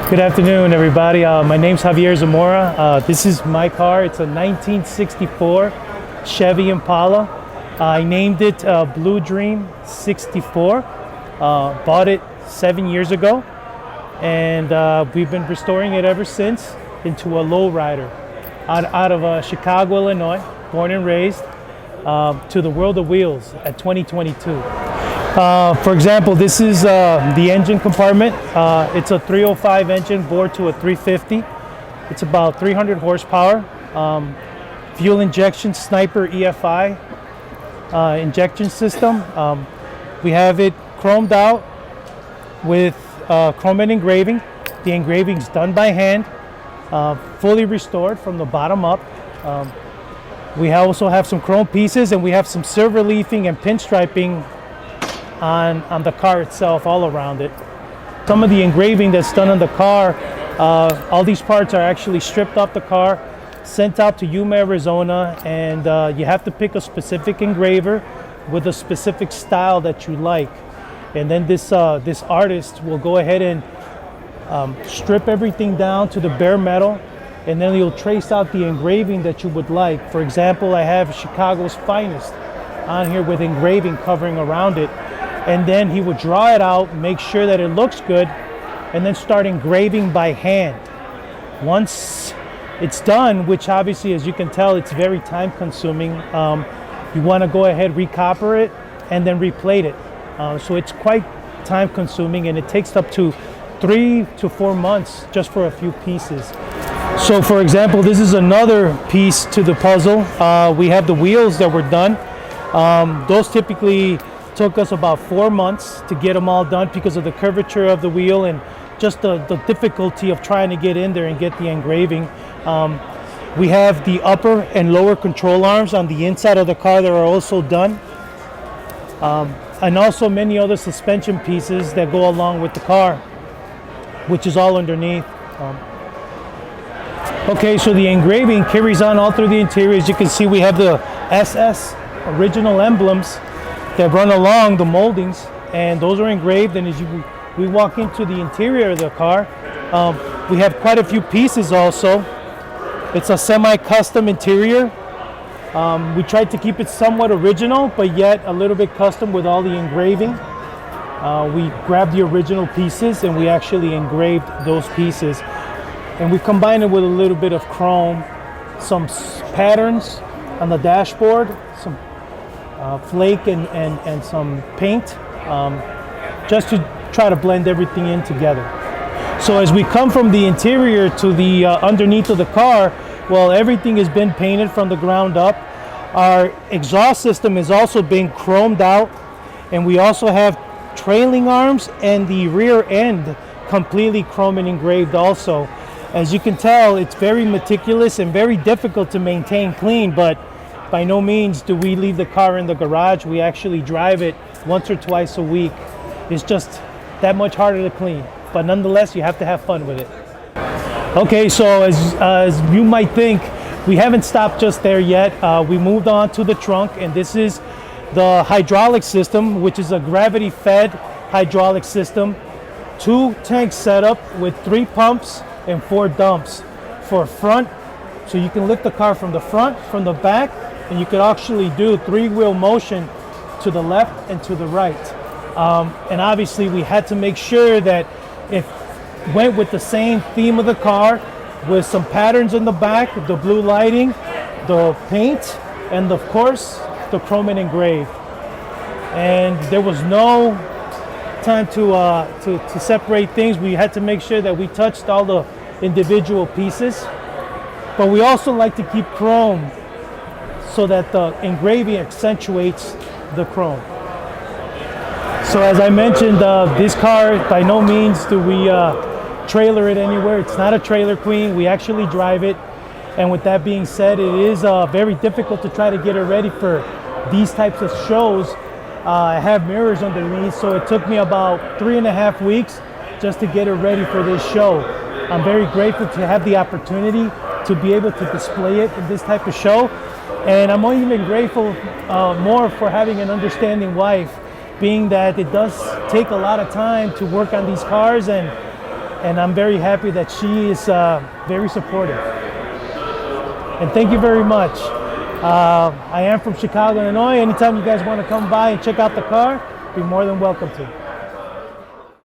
Good afternoon, everybody. My name's Javier Zamora. This is my car. It's a 1964 Chevy Impala. I named it Blue Dream 64. Bought it 7 years ago, and we've been restoring it ever since into a low rider out of Chicago, Illinois, born and raised, to the world of wheels at 2022. For example, this is the engine compartment. It's a 305 engine bored to a 350. It's about 300 horsepower. Fuel injection Sniper EFI injection system. We have it chromed out with Compartment engraving. The engraving's done by hand, fully restored from the bottom up. We also have some chrome pieces, and we have some silver leafing and pinstriping on the car itself, all around it. Some of the engraving that's done on the car, all these parts are actually stripped off the car, sent out to Yuma, Arizona, and you have to pick a specific engraver with a specific style that you like. And then this artist will go ahead and strip everything down to the bare metal, and then he'll trace out the engraving that you would like. For example, I have Chicago's Finest on here with engraving covering around it. And then he would draw it out, make sure that it looks good, and then start engraving by hand. Once it's done, which obviously, as you can tell, it's very time consuming, you want to go ahead, recopper it, and then replate it. So it's quite time consuming, and it takes up to 3 to 4 months just for a few pieces. So for example, this is another piece to the puzzle. We have the wheels that were done. Those typically took us about 4 months to get them all done because of the curvature of the wheel and just the difficulty of trying to get in there and get the engraving. We have the upper and lower control arms on the inside of the car that are also done. And also many other suspension pieces that go along with the car, which is all underneath. Okay, so the engraving carries on all through the interior. As you can see, we have the SS original emblems that run along the moldings, and those are engraved. And as we walk into the interior of the car, we have quite a few pieces also. It's a semi-custom interior. We tried to keep it somewhat original, but yet a little bit custom with all the engraving. We grabbed the original pieces and we actually engraved those pieces. And we combined it with a little bit of chrome, some patterns on the dashboard, some flake and some paint, just to try to blend everything in together. So as we come from the interior to the underneath of the car, well, everything has been painted from the ground up. Our exhaust system is also being chromed out, and we also have trailing arms and the rear end completely chrome and engraved also. As you can tell, it's very meticulous and very difficult to maintain clean, but by no means do we leave the car in the garage. We actually drive it once or twice a week. It's just that much harder to clean, but nonetheless, you have to have fun with it. Okay, so as you might think, we haven't stopped just there yet. We moved on to the trunk, and this is the hydraulic system, which is a gravity-fed hydraulic system. 2 tank setup with 3 pumps and 4 dumps for front, so you can lift the car from the front, from the back, and you could actually do 3-wheel motion to the left and to the right. And obviously we had to make sure that it went with the same theme of the car, with some patterns in the back, the blue lighting, the paint, and of course the chrome and engrave. And there was no time to separate things. We had to make sure that we touched all the individual pieces, but we also like to keep chrome so that the engraving accentuates the chrome. So as I mentioned, this car, by no means do we trailer it anywhere. It's not a trailer queen. We actually drive it. And with that being said, it is very difficult to try to get it ready for these types of shows. I have mirrors underneath, so it took me about 3.5 weeks just to get it ready for this show. I'm very grateful to have the opportunity to be able to display it in this type of show. And I'm even grateful more for having an understanding wife, being that it does take a lot of time to work on these cars, and and I'm very happy that she is very supportive. And thank you very much. I am from Chicago, Illinois. Anytime you guys want to come by and check out the car, be more than welcome to.